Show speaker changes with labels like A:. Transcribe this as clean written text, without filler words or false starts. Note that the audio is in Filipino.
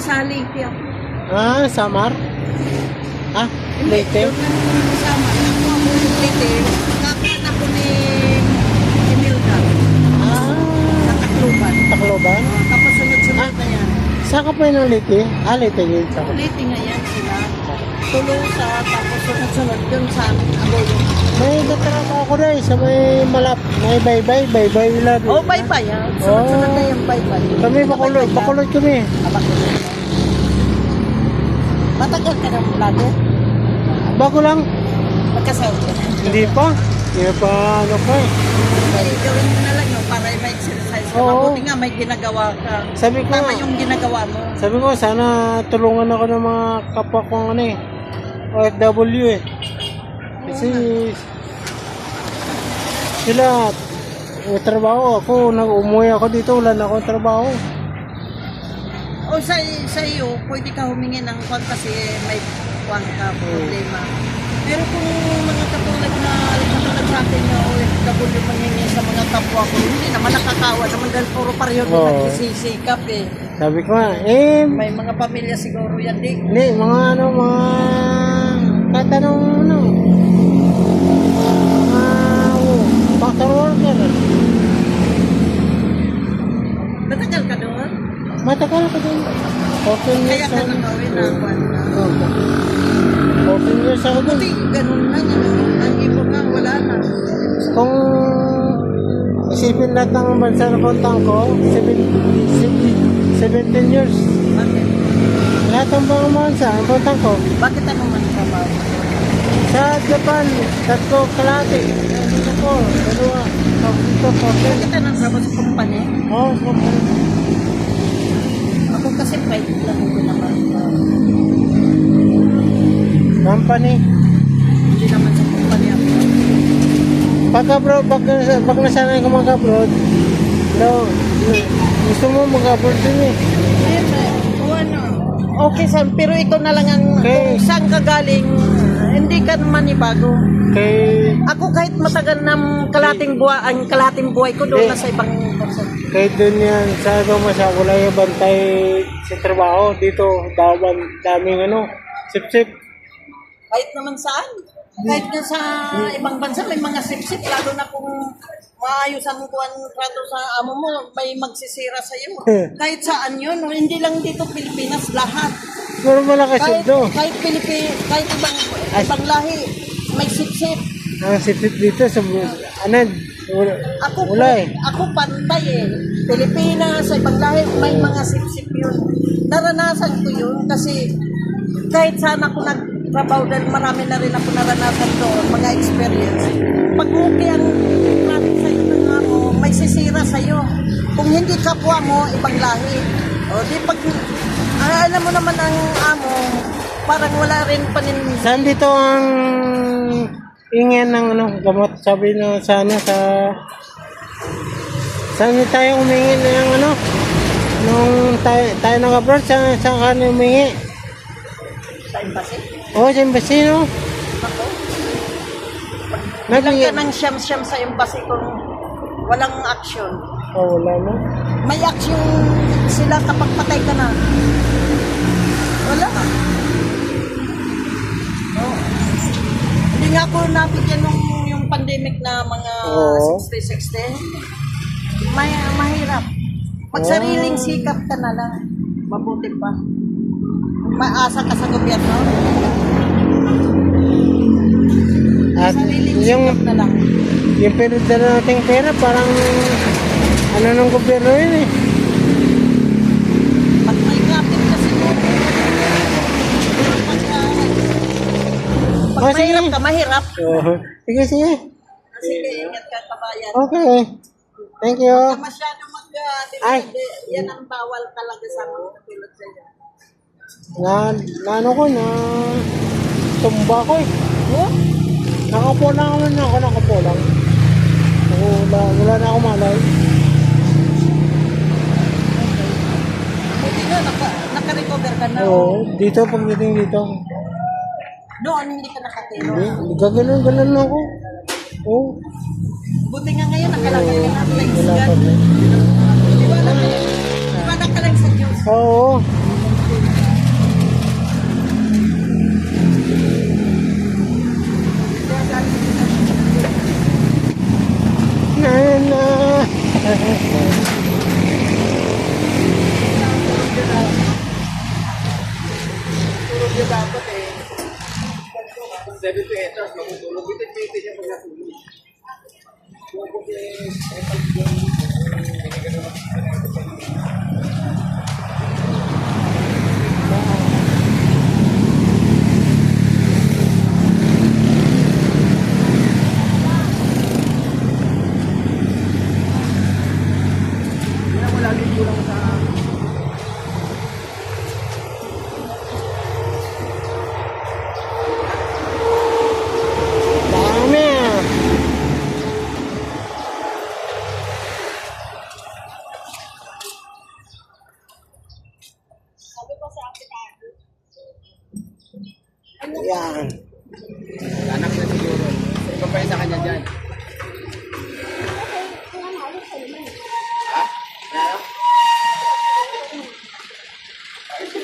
A: Nasa Leyte ako.
B: Ah, Samar? Ah, Leyte?
A: Doon na kasama. Ako yung Leyte. Kapan ako ni Emilda.
B: Ah,
A: Sa Tacloban.
B: Tacloban?
A: Tapos sunod-sunod na yan.
B: Saan ka pa yun ng Leyte? Ah, Leyte yun.
A: Leyte nga yan sila. Tulusa, tapos sunod-sunod dun sa Aboyo.
B: May datarapa ako na sa may malap. May baybay lang.
A: Oh, bye-bye ah. Sunod-sunod na yung bye-bye.
B: Kami bakulod kami.
A: Bakulod. Matagal ka ng vlogger?
B: Bago lang.
A: Magkasawa ka.
B: Hindi pa. Hindi pa ano pa eh.
A: Ay, gawin mo na lang no, para may exercise ka.
B: Oo.
A: Mabuti nga may ginagawa ka.
B: Sabi ko,
A: Tama yung ginagawa mo.
B: sabi ko sana tulungan ako ng mga kapwa kong ano eh. OFW eh. Kasi sila may trabaho ako. Umuwi ako dito. Wala na akong trabaho.
A: O sa iyo, pwede ka humingi ng kwan kasi may kwan ka, problema. Pero kung mga katulad na katulad sa atin na OFW mangingi sa mga kapwa ko, hindi naman nakakawa naman dahil puro pareho din
B: Oo.
A: nagsisikap eh.
B: Sabi ko nga, eh,
A: May mga pamilya siguro yan din.
B: hindi, mga katanong factor worker.
A: Matagal ka doon?
B: Matagal ko din. 14
A: Kaya
B: years
A: ka
B: ako.
A: nakawin na kwan na.
B: 14 years ako din.
A: Buti ganun na yun. Ang iba nga wala na.
B: Kung isipin lahat ng bansa na puntang ko, 17 years.
A: Bakit?
B: Lahat ng mga bansa ang puntang ko.
A: Bakit ano man trabaho?
B: Sa Japan, 3 kalahati. Singapore, 2.
A: Bakit ano trabaho sa kumpanya?
B: Oh,
A: Ako kasi private lang ako naman.
B: company.
A: Hindi naman sa kumpanya ako.
B: Pag nasanay ka mag-abroad, no, gusto mo mag-abroad din eh.
A: Okay, Sam, pero ikaw na lang ang
B: Okay.
A: kung saan ka galing, hindi ka manibago.
B: Kay,
A: Ako kahit matagal ng kalating buhay ko doon na sa ibang bansa.
B: kay dun yan, sa ibang masa, wala yung bantay sa trabaho. Dito, daming sip-sip.
A: Kahit naman saan. Kahit nga sa ibang bansa, may mga sip-sip, lalo na kung maayos ang trato sa amo mo, may magsisira sa iyo. Kahit saan yun, hindi lang dito Pilipinas, lahat.
B: Pero malakas
A: Kahit,
B: ito.
A: kahit ibang lahi, may sip-sip.
B: Ang sip-sip dito sa wala eh.
A: Ako pantay eh. Pilipinas, sa ibang lahi, may mga sip-sip yun. Naranasan ko yun kasi kahit saan ako nagtrabaho dahil marami na rin ako naranasan doon, mga experience. Pag okay ang trato sa iyo ng amo, may sisira sa iyo. Kung hindi kapwa mo, ibang lahi. O di pag, alam mo naman ang amo, parang wala rin panin.
B: Saan dito ang ingyan ng gamot? Sabi na sana saan tayo humingi ng nung tayo nag-abroad, saan ka humingi?
A: Sa embassy.
B: Oo, sa embassy, no?
A: Ako.
B: Nabigyan.
A: Bilang ka ng siyam-siyam sa embassy kung walang action.
B: Oh, wala na.
A: May action sila kapag patay ka na. Wala. Oh. Hindi nga ako nabigyan nung yung pandemic na mga
B: Oo.
A: 60. Mahirap. Pag sariling sikap ka na lang, mabuti pa. Maasa ka sa gobyerno.
B: At
A: Sariling
B: yung
A: sikap na lang.
B: pinadala nating pera, parang ng gobyerno yun eh.
A: Pag may kapit kasi pag
B: Oh, sige.
A: mahirap ka, mahirap.
B: Sige, sige.
A: Sige, ingat ka, kabayan.
B: Okay. Thank you.
A: Huwag ka masyado
B: Ay.
A: yan ang bawal talaga sa mga katulad sa iyo.
B: Tumba ko eh.
A: Oh?
B: Nakapo lang ako, nakapo lang. Wala na ako malay.
A: Buti na, naka-recover ka na.
B: Oo, dito, pagdating dito.
A: Doon, hindi ka nakatiro.
B: Hindi, gaganon lang ako. Oo.
A: Buti nga ngayon, nakalagay ka na. Thanks
B: Wala
A: God.
B: pa rin.
A: Iwala ka lang sa Diyos.
B: Oo.
C: matutulog. Bitin-bitin niya pag natulog. Kaya wala din kulang sa
B: Dami. Yan.
C: anak na siguro. Iba pa yun sa kanya dyan.